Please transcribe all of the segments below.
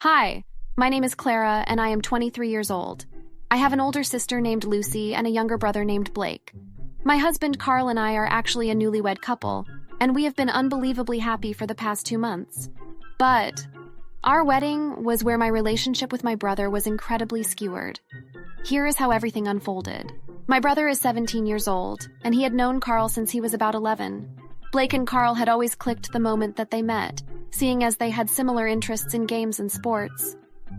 Hi, my name is Clara, and I am 23 years old. I have an older sister named Lucy and a younger brother named Blake. My husband Carl and I are actually a newlywed couple, and we have been unbelievably happy for the past 2 months. But our wedding was where my relationship with my brother was incredibly skewered. Here is how everything unfolded. My brother is 17 years old, and he had known Carl since he was about 11. Blake and Carl had always clicked the moment that they met, seeing as they had similar interests in games and sports.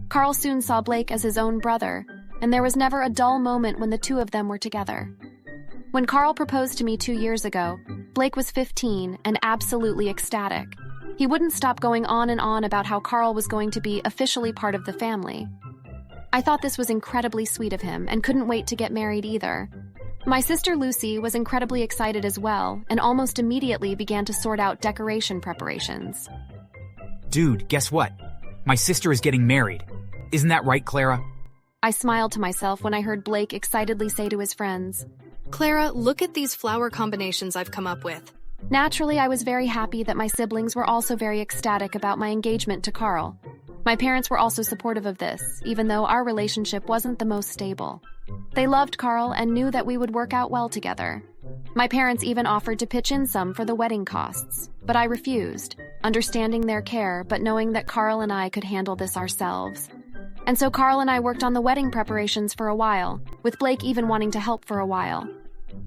Carl soon saw Blake as his own brother, and there was never a dull moment when the two of them were together. When Carl proposed to me 2 years ago, Blake was 15 and absolutely ecstatic. He wouldn't stop going on and on about how Carl was going to be officially part of the family. I thought this was incredibly sweet of him and couldn't wait to get married either. My sister Lucy was incredibly excited as well and almost immediately began to sort out decoration preparations. Dude, guess what? My sister is getting married. Isn't that right, Clara? I smiled to myself when I heard Blake excitedly say to his friends, Clara, look at these flower combinations I've come up with. Naturally, I was very happy that my siblings were also very ecstatic about my engagement to Carl. My parents were also supportive of this, even though our relationship wasn't the most stable. They loved Carl and knew that we would work out well together. My parents even offered to pitch in some for the wedding costs, but I refused, understanding their care but knowing that Carl and I could handle this ourselves. And so Carl and I worked on the wedding preparations for a while, with Blake even wanting to help for a while.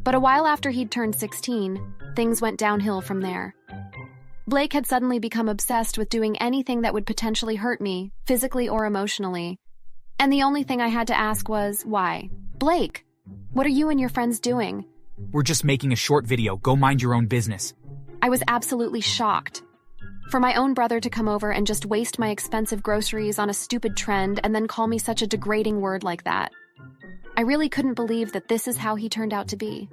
But a while after he'd turned 16, things went downhill from there. Blake had suddenly become obsessed with doing anything that would potentially hurt me, physically or emotionally. And the only thing I had to ask was, why? Blake, what are you and your friends doing? We're just making a short video. Go mind your own business. I was absolutely shocked. For my own brother to come over and just waste my expensive groceries on a stupid trend and then call me such a degrading word like that. I really couldn't believe that this is how he turned out to be.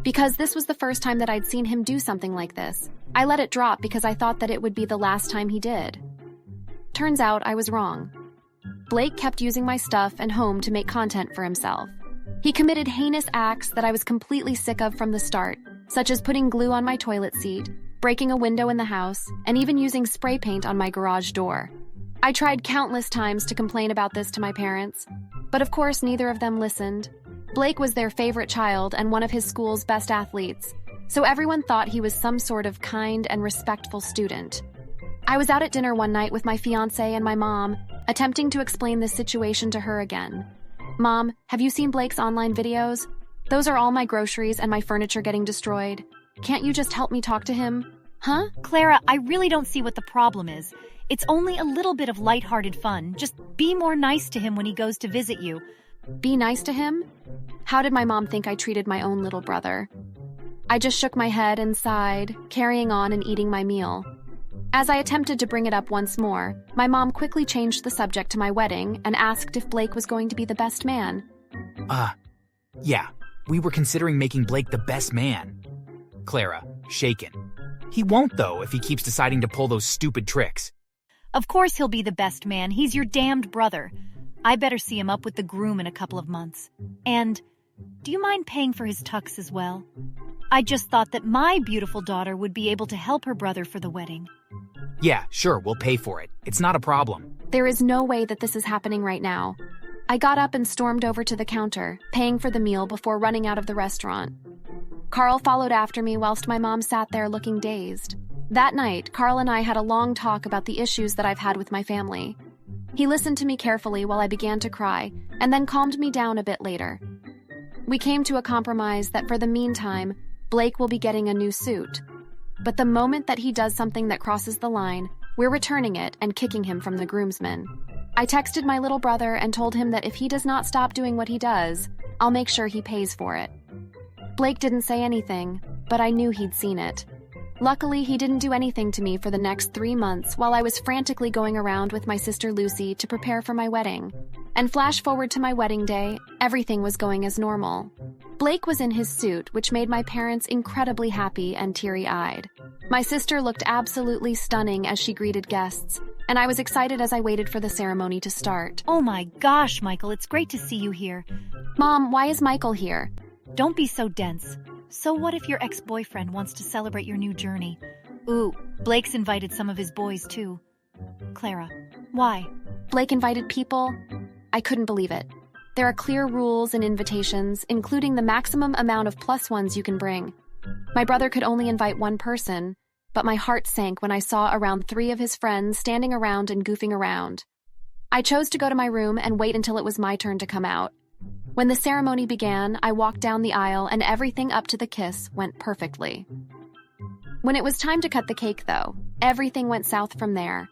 Because this was the first time that I'd seen him do something like this, I let it drop because I thought that it would be the last time he did. Turns out I was wrong. Blake kept using my stuff and home to make content for himself. He committed heinous acts that I was completely sick of from the start, such as putting glue on my toilet seat, breaking a window in the house, and even using spray paint on my garage door. I tried countless times to complain about this to my parents, but of course neither of them listened. Blake was their favorite child and one of his school's best athletes, so everyone thought he was some sort of kind and respectful student. I was out at dinner one night with my fiancé and my mom, attempting to explain this situation to her again. Mom, have you seen Blake's online videos? Those are all my groceries and my furniture getting destroyed. Can't you just help me talk to him? Huh? Clara, I really don't see what the problem is. It's only a little bit of lighthearted fun. Just be more nice to him when he goes to visit you. Be nice to him? How did my mom think I treated my own little brother? I just shook my head and sighed, carrying on and eating my meal. As I attempted to bring it up once more, my mom quickly changed the subject to my wedding and asked if Blake was going to be the best man. Yeah, we were considering making Blake the best man. Clara, shaken. He won't, though, if he keeps deciding to pull those stupid tricks. Of course he'll be the best man. He's your damned brother. I better see him up with the groom in a couple of months. And do you mind paying for his tux as well? I just thought that my beautiful daughter would be able to help her brother for the wedding. Yeah, sure, we'll pay for it. It's not a problem. There is no way that this is happening right now. I got up and stormed over to the counter, paying for the meal before running out of the restaurant. Carl followed after me whilst my mom sat there looking dazed. That night, Carl and I had a long talk about the issues that I've had with my family. He listened to me carefully while I began to cry, and then calmed me down a bit later. We came to a compromise that for the meantime, Blake will be getting a new suit. But the moment that he does something that crosses the line, we're returning it and kicking him from the groomsmen. I texted my little brother and told him that if he does not stop doing what he does, I'll make sure he pays for it. Blake didn't say anything, but I knew he'd seen it. Luckily, he didn't do anything to me for the next 3 months while I was frantically going around with my sister Lucy to prepare for my wedding. And flash forward to my wedding day, everything was going as normal. Blake was in his suit, which made my parents incredibly happy and teary-eyed. My sister looked absolutely stunning as she greeted guests, and I was excited as I waited for the ceremony to start. Oh my gosh, Michael, it's great to see you here. Mom, why is Michael here? Don't be so dense. So what if your ex-boyfriend wants to celebrate your new journey? Ooh, Blake's invited some of his boys too. Clara. Why? Blake invited people. I couldn't believe it. There are clear rules and invitations, including the maximum amount of plus ones you can bring. My brother could only invite one person, but my heart sank when I saw around 3 of his friends standing around and goofing around. I chose to go to my room and wait until it was my turn to come out. When the ceremony began, I walked down the aisle and everything up to the kiss went perfectly. When it was time to cut the cake, though, everything went south from there.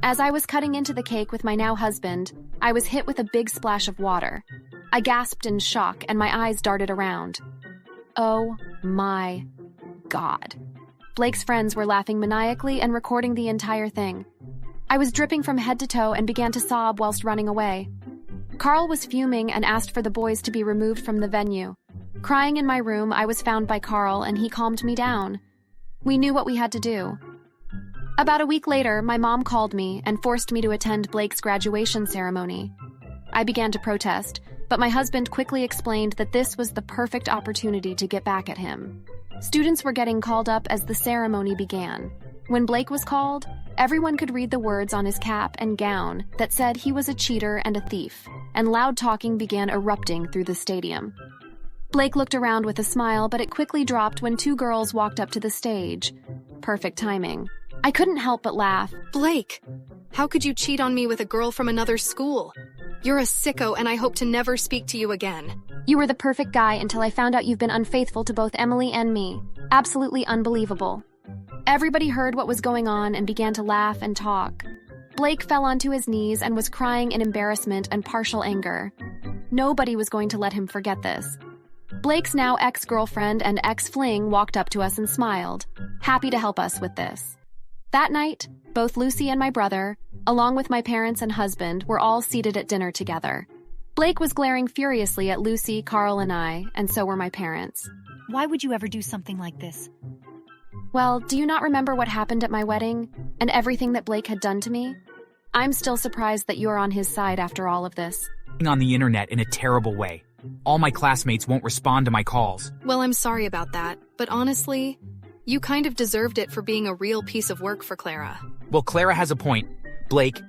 As I was cutting into the cake with my now husband, I was hit with a big splash of water. I gasped in shock and my eyes darted around. Oh my God. Blake's friends were laughing maniacally and recording the entire thing. I was dripping from head to toe and began to sob whilst running away. Carl was fuming and asked for the boys to be removed from the venue. Crying in my room, I was found by Carl and he calmed me down. We knew what we had to do. About a week later, my mom called me and forced me to attend Blake's graduation ceremony. I began to protest, but my husband quickly explained that this was the perfect opportunity to get back at him. Students were getting called up as the ceremony began. When Blake was called, everyone could read the words on his cap and gown that said he was a cheater and a thief, and loud talking began erupting through the stadium. Blake looked around with a smile, but it quickly dropped when 2 girls walked up to the stage. Perfect timing. I couldn't help but laugh. Blake, how could you cheat on me with a girl from another school? You're a sicko and I hope to never speak to you again. You were the perfect guy until I found out you've been unfaithful to both Emily and me. Absolutely unbelievable. Everybody heard what was going on and began to laugh and talk. Blake fell onto his knees and was crying in embarrassment and partial anger. Nobody was going to let him forget this. Blake's now ex-girlfriend and ex-fling walked up to us and smiled, happy to help us with this. That night, both Lucy and my brother, along with my parents and husband, were all seated at dinner together. Blake was glaring furiously at Lucy, Carl, and I, and so were my parents. Why would you ever do something like this? Well, do you not remember what happened at my wedding and everything that Blake had done to me? I'm still surprised that you're on his side after all of this. On the internet in a terrible way. All my classmates won't respond to my calls. Well, I'm sorry about that, but honestly, you kind of deserved it for being a real piece of work for Clara. Well, Clara has a point. Blake,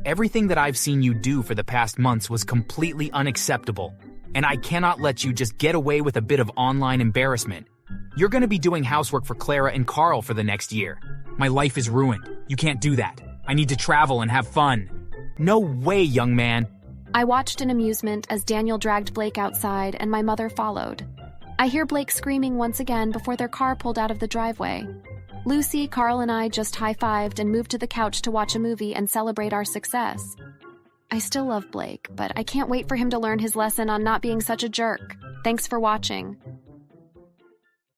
everything that I've seen you do for the past months was completely unacceptable, and I cannot let you just get away with a bit of online embarrassment. You're going to be doing housework for Clara and Carl for the next year. My life is ruined. You can't do that. I need to travel and have fun. No way, young man. I watched in amusement as Daniel dragged Blake outside and my mother followed. I hear Blake screaming once again before their car pulled out of the driveway. Lucy, Carl, and I just high-fived and moved to the couch to watch a movie and celebrate our success. I still love Blake, but I can't wait for him to learn his lesson on not being such a jerk. Thanks for watching.